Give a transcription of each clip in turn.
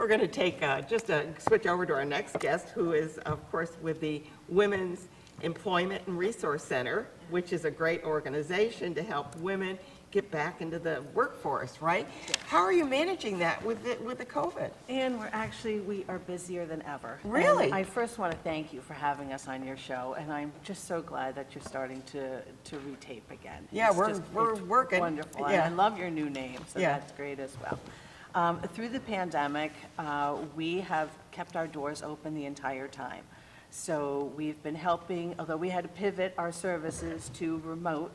We're going to take just a switch over to our next guest, who is, of course, with the Women's Employment and Resource Center, which is a great organization to help women get back into the workforce, right? How are you managing that with the COVID? And we are busier than ever. Really? And I first want to thank you for having us on your show, and I'm just so glad that you're starting to retape again. Yeah, It's we're working. Wonderful. Yeah. And I love your new name, so Yeah. that's great as well. Through the pandemic, we have kept our doors open the entire time. So we've been helping, although we had to pivot our services to remote,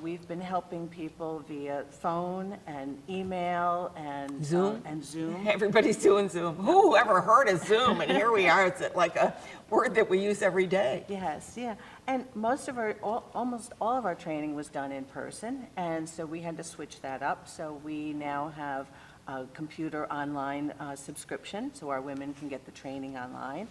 we've been helping people via phone and email and Zoom? And Zoom. Everybody's doing Zoom. Who ever heard of Zoom? And here we are. It's like a word that we use every day. Yes, yeah. And almost all of our training was done in person, and so we had to switch that up. So we now have a computer online subscription, so our women can get the training online.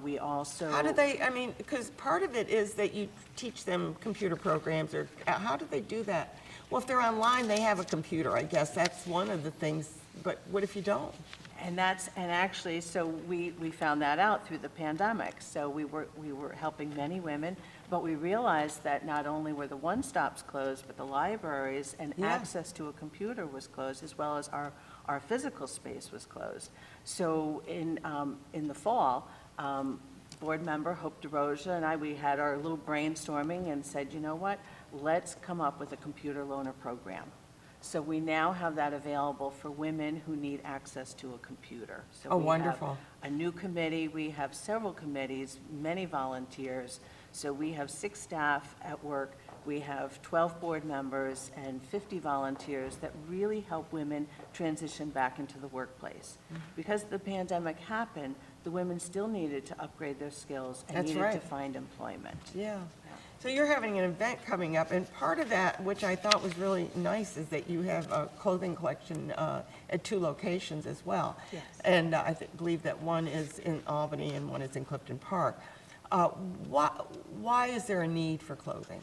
We also... How do they, I mean, because part of it is that you teach them computer programs, or how do they do that? Well, if they're online, they have a computer, I guess. That's one of the things, but what if you don't? And actually, so we found that out through the pandemic. So we were helping many women, but we realized that not only were the one-stops closed, but the libraries and access to a computer was closed, as well as our physical space was closed. So in the fall, board member Hope DeRosa and we had our little brainstorming and said, you know what, let's come up with a computer loaner program. So we now have that available for women who need access to a computer. So Oh, we wonderful. have a new committee, we have several committees, many volunteers. So we have 6 staff at work, we have 12 board members and 50 volunteers that really help women transition back into the workplace. Because the pandemic happened, the women still needed to upgrade their skills and That's needed right. to find employment. Yeah. So you're having an event coming up, and part of that, which I thought was really nice, is that you have a clothing collection at 2 locations as well. Yes. And believe that one is in Albany and one is in Clifton Park. Why is there a need for clothing?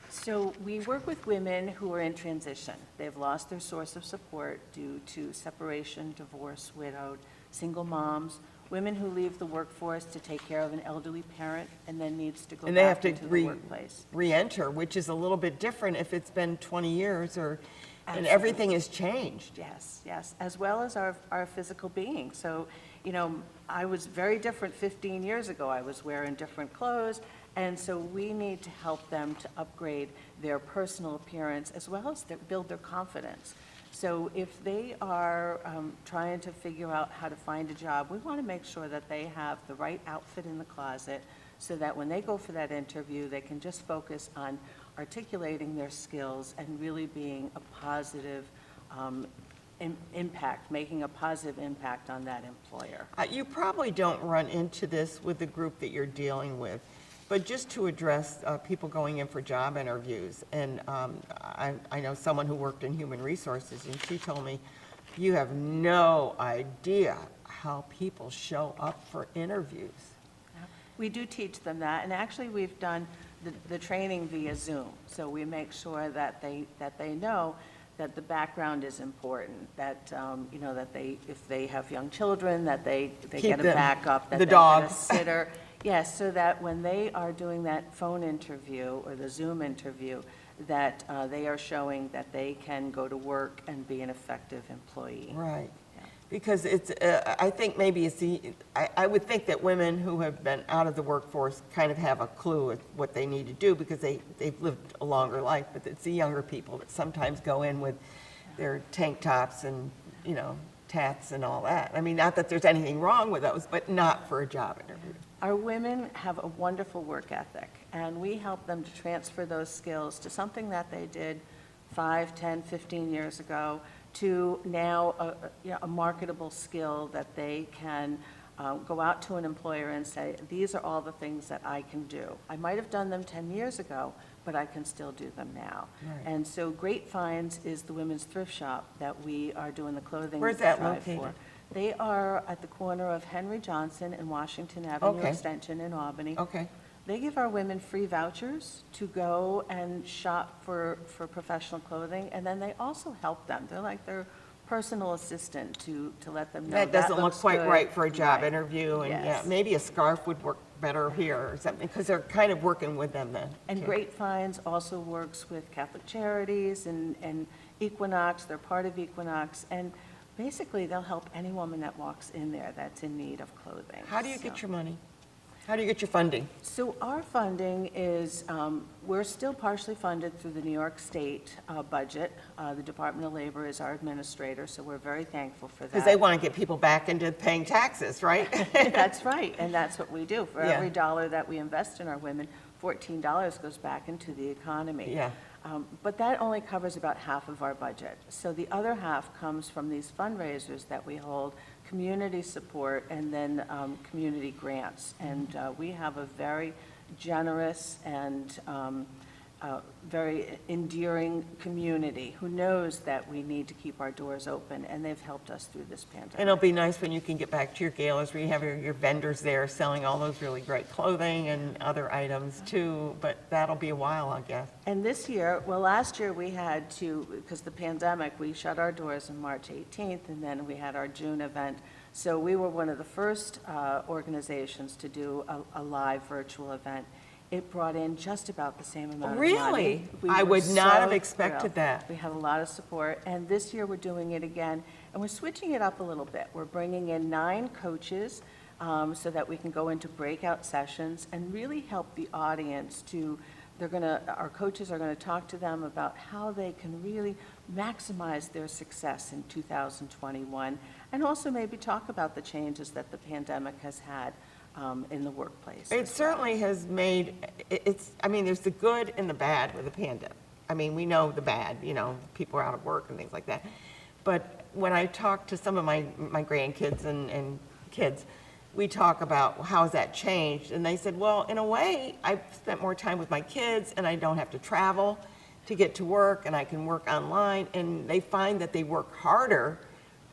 So we work with women who are in transition. They've lost their source of support due to separation, divorce, widowed, single moms, women who leave the workforce to take care of an elderly parent and then needs to go And they have back to into the workplace. re-enter, which is a little bit different if it's been 20 years and Absolutely. everything has changed. Yes, yes, as well as our physical being. So, you know, I was very different 15 years ago. I was wearing different clothes, and so we need to help them to upgrade their personal appearance as well as build their confidence. So if they are trying to figure out how to find a job, we want to make sure that they have the right outfit in the closet so that when they go for that interview, they can just focus on articulating their skills and really being a positive impact, making a positive impact on that employer. You probably don't run into this with the group that you're dealing with, but just to address people going in for job interviews, and I know someone who worked in human resources, and she told me, you have no idea how people show up for interviews. We do teach them that, and actually we've done the training via Zoom, so we make sure that they know that the background is important, that, you know, that if they have young children, that they get a backup, that the they dog. get a sitter. Yes, so that when they are doing that phone interview or the Zoom interview, that they are showing that they can go to work and be an effective employee. Right. Yeah. Because it's, I think maybe it's I would think that women who have been out of the workforce kind of have a clue at what they need to do because they've lived a longer life, but it's the younger people that sometimes go in with their tank tops and, you know, tats and all that. I mean, not that there's anything wrong with those, but not for a job interview. Our women have a wonderful work ethic, and we help them to transfer those skills to something that they did 5, 10, 15 years ago to now a marketable skill that they can go out to an employer and say, these are all the things that I can do. I might have done them 10 years ago, but I can still do them now. Right. And so Great Finds is the women's thrift shop that we are doing the clothing Where's that drive located? for. They are at the corner of Henry Johnson and Washington Avenue Okay. Extension in Albany. Okay. They give our women free vouchers to go and shop for professional clothing, and then they also help them. They're like their personal assistant to let them know That doesn't look looks quite good. right for a job Right. interview, and yeah, Yes. maybe a scarf would work better here or something, because they're kind of working with them then. And too. Grapevines also works with Catholic Charities and Equinox, they're part of Equinox, and basically, they'll help any woman that walks in there that's in need of clothing. How do you get So- your money? How do you get your funding? So our funding is, we're still partially funded through the New York State budget. The Department of Labor is our administrator, so we're very thankful for that. Because they want to get people back into paying taxes, right? That's right, and that's what we do. For Yeah. every dollar that we invest in our women, $14 goes back into the economy. Yeah. But that only covers about half of our budget. So the other half comes from these fundraisers that we hold, community support, and then community grants. And we have a very generous and very endearing community who knows that we need to keep our doors open, and they've helped us through this pandemic. And it'll be nice when you can get back to your galas where you have your vendors there selling all those really great clothing and other items too, but that'll be a while, I guess. And this year, well, last year we had to, because the pandemic, we shut our doors on March 18th, and then we had our June event. So we were one of the first organizations to do a live virtual event. It brought in just about the same amount of money. Really? We I were would not so have expected thrilled. that. We had a lot of support, and this year we're doing it again, and we're switching it up a little bit. We're bringing in 9 coaches so that we can go into breakout sessions and really help the audience to, our coaches are gonna talk to them about how they can really maximize their success in 2021, and also maybe talk about the changes that the pandemic has had in the workplace. It certainly has made, I mean, there's the good and the bad with the pandemic. I mean, we know the bad, people are out of work and things like that. But when I talk to some of my grandkids and kids, we talk about how's that changed, and they said, well, in a way, I've spent more time with my kids, and I don't have to travel to get to work, and I can work online, and they find that they work harder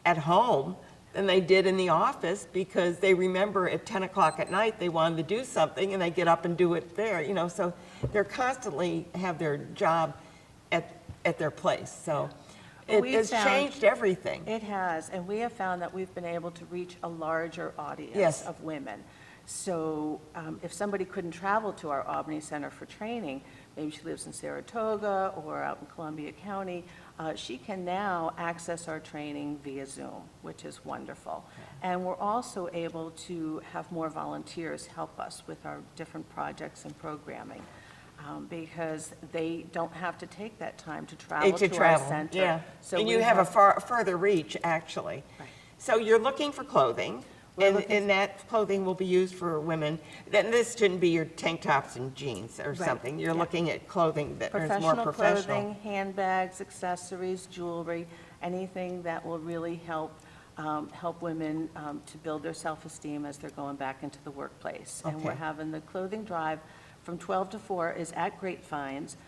at home than they did in the office, because they remember at 10 o'clock at night they wanted to do something, and they get up and do it there, so they're constantly have their job at their place, so it We've has found- changed everything. It has, and we have found that we've been able to reach a larger audience Yes. of women. So if somebody couldn't travel to our Albany Center for training, maybe she lives in Saratoga or out in Columbia County, she can now access our training via Zoom, which is wonderful. And we're also able to have more volunteers help us with our different projects and programming, because they don't have to take that time to travel to our center. Yeah, So and we you have a further reach, actually. Right. So you're looking for clothing, and that clothing will be used for women. Then this shouldn't be your tank tops and jeans or Right, something. You're yeah. looking at clothing that is more professional. Clothing, handbags, accessories, jewelry, anything that will really help women to build their self-esteem as they're going back into the workplace. And we're Okay. having the clothing drive from 12 to 4 is at Grapevines.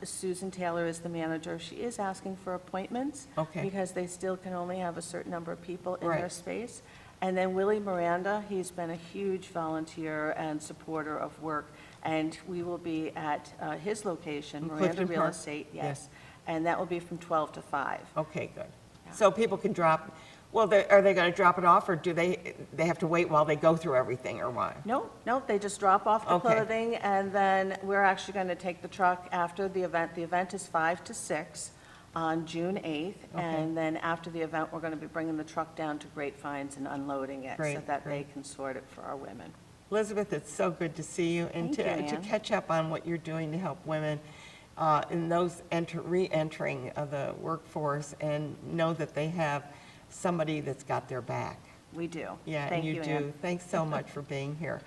Susan Taylor is the manager. She is asking for appointments. Okay. Because they still can only have a certain number of people in their Right. space. And then Willie Miranda, he's been a huge volunteer and supporter of work, and we will be at his location, In Miranda Clifton Real Park? Estate, Yes. yes. And that will be from 12 to 5. Okay, good. Yeah. So people can drop, well, are they going to drop it off, or do they have to wait while they go through everything, or what? No, they just drop off the Okay. clothing, and then we're actually going to take the truck after the event. The event is 5 to 6 on June 8th, Okay. and then after the event, we're going to be bringing the truck down to Grapevines and unloading it so Great, that they great. can sort it for our women. Elizabeth, it's so good to see you, and Thank you, to Ann. catch up on what you're doing to help women in those re-entering of the workforce, and know that they have somebody that's got their back. We do. Yeah, and Thank you Ann. do. Thanks so much for being here.